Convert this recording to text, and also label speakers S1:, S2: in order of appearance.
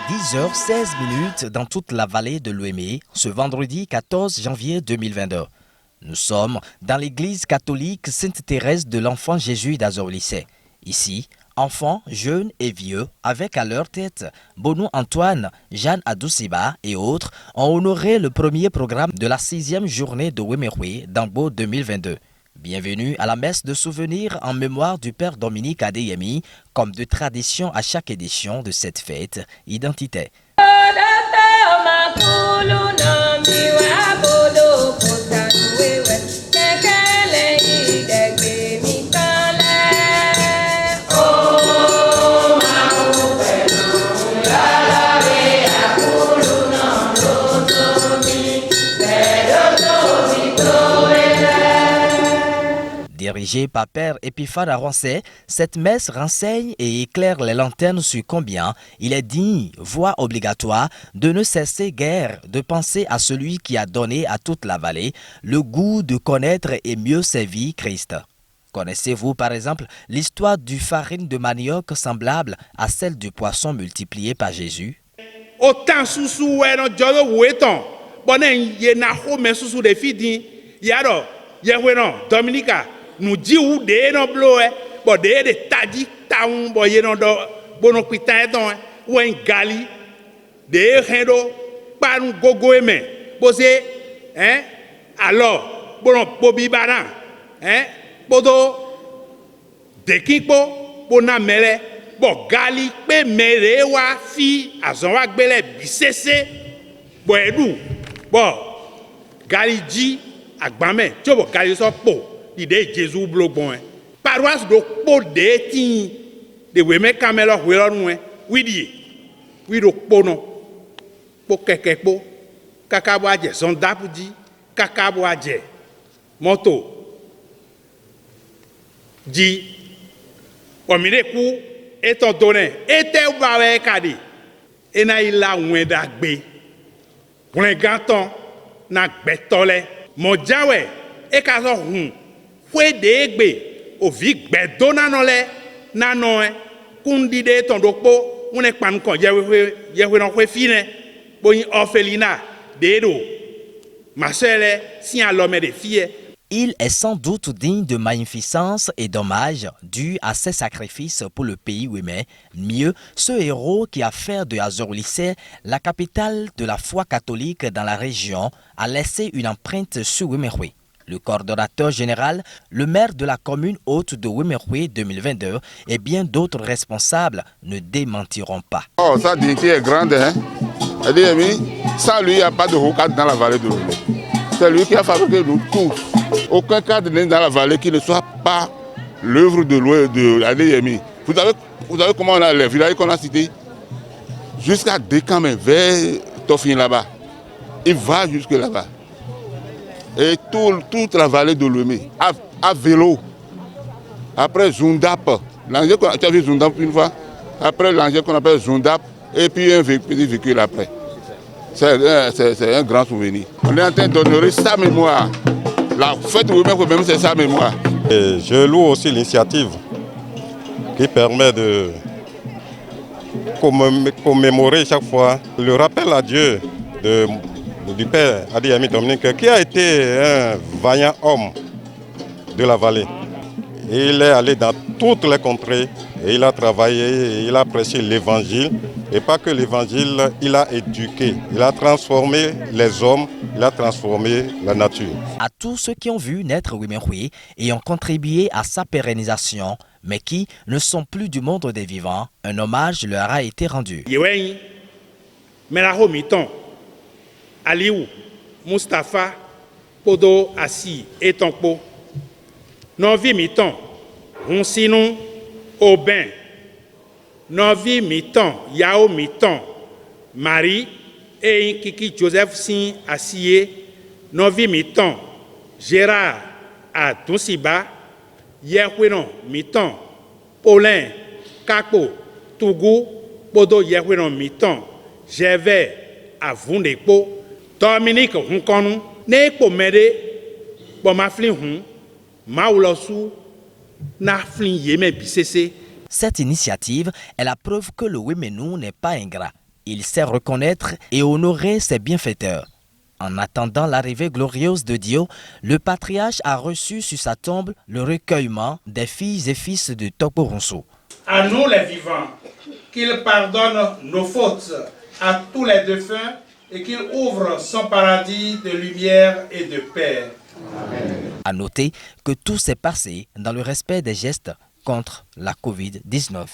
S1: 10h16 dans toute la vallée de l'Ouémé, ce vendredi 14 janvier 2022. Nous sommes dans l'église catholique Sainte-Thérèse de l'Enfant Jésus d'Azorlissé. Ici, enfants, jeunes et vieux, avec à leur tête Bonou Antoine, Jeanne Adoussiba et autres, ont honoré le premier programme de la 6e journée de Ouéméroué d'Ambo 2022. Bienvenue à la messe de souvenir en mémoire du Père Dominique Adeyemi, comme de tradition à chaque édition de cette fête identitaire. Dirigée par Père Épiphane Arancet, cette messe renseigne et éclaire les lanternes sur combien il est digne, voire obligatoire, de ne cesser guère de penser à celui qui a donné à toute la vallée le goût de connaître et mieux servir Christ. Connaissez-vous par exemple l'histoire du farine de manioc semblable à celle du poisson multiplié par Jésus?
S2: Autant sous non jolo weton bonen ye na ho me sous de fidi yaro ye non Dominica nous dit où de non bloé bo de tadi taun bo ye non do bono pitan don ou en gali de rendo pa nous gogo eme bosé alors bono bobi bana bodo de kipo bona mele bo gali pe mere wa fi azon wa gbele bisese bo edu bo gali ji agbame tí bo gali so po ide Jésus blogbon paroisse do po de tin de we me kamelo we lorun wi do po no po keke po kakabo aje son dapuji kakabo aje moto ji omine ku étant donné était ou pas avec kadi et na il a ouin d'agbe pour un ganton na gbetole mo jawe e ka so hun fwe de egbe o vi gbedo na no le na no kundi de ton dokpo une pan kon je no fwe fine bo yin orphelina de do ma sœur si à l'homme de fille.
S1: Il est sans doute digne de magnificence et d'hommage dû à ses sacrifices pour le pays ouémé. Mieux, ce héros qui a fait de Azorlissé la capitale de la foi catholique dans la région a laissé une empreinte sur Ouéméroué. Le coordonnateur général, le maire de la commune haute de Ouéméroué 2022 et bien d'autres responsables ne démentiront pas.
S3: Oh, sa dignité est grande, hein? Sans lui, il n'y a pas de rocade dans la vallée de l'Ouémé. C'est lui qui a fabriqué nous tous. Aucun cadre n'est dans la vallée qui ne soit pas l'œuvre de Adeyemi. Vous avez comment on a les villages qu'on a cités? Jusqu'à Dekamé, vers Tofin là-bas. Il va jusque là-bas. Et toute la vallée de l'Ouémé, à vélo. Après Zundap, tu as vu Zundap une fois? Après l'engin qu'on appelle Zundap, et puis un petit véhicule après. C'est un grand souvenir. On est en train d'honorer sa mémoire. La fête même c'est sa mémoire.
S4: Et je loue aussi l'initiative qui permet de commémorer chaque fois le rappel à Dieu du Père Adeyemi Dominique, qui a été un vaillant homme de la vallée. Il est allé dans toutes les contrées et il a travaillé, il a prêché l'évangile. Et pas que l'évangile, il a éduqué, il a transformé les hommes, il a transformé la nature.
S1: À tous ceux qui ont vu naître Ouéméroué et ont contribué à sa pérennisation, mais qui ne sont plus du monde des vivants, un hommage leur a été rendu.
S2: Aliou, Mustapha, Podo, Assi et Tonpo. Novi miton, Ronsinon, Aubin. Novi miton, Yao miton, Marie et Kiki Joseph Sin Assié. Novi miton, Gérard à Tonsiba. Yehwenon miton, Paulin, Kako, Tougou, Podo Yehwenon miton, Gervais à Vundepo. Dominique Hunkonou, Neko Mede, Bomaflin Hun, Maoulosu, Naflin Yeme Bissese.
S1: Cette initiative est la preuve que le Ouéménou n'est pas ingrat. Il sait reconnaître et honorer ses bienfaiteurs. En attendant l'arrivée glorieuse de Dieu, le patriarche a reçu sur sa tombe le recueillement des filles et fils de Tokpo Ronso.
S2: À nous les vivants, qu'il pardonne nos fautes à tous les défunts et qu'il ouvre son paradis de lumière et de paix.
S1: À noter que tout s'est passé dans le respect des gestes contre la Covid-19.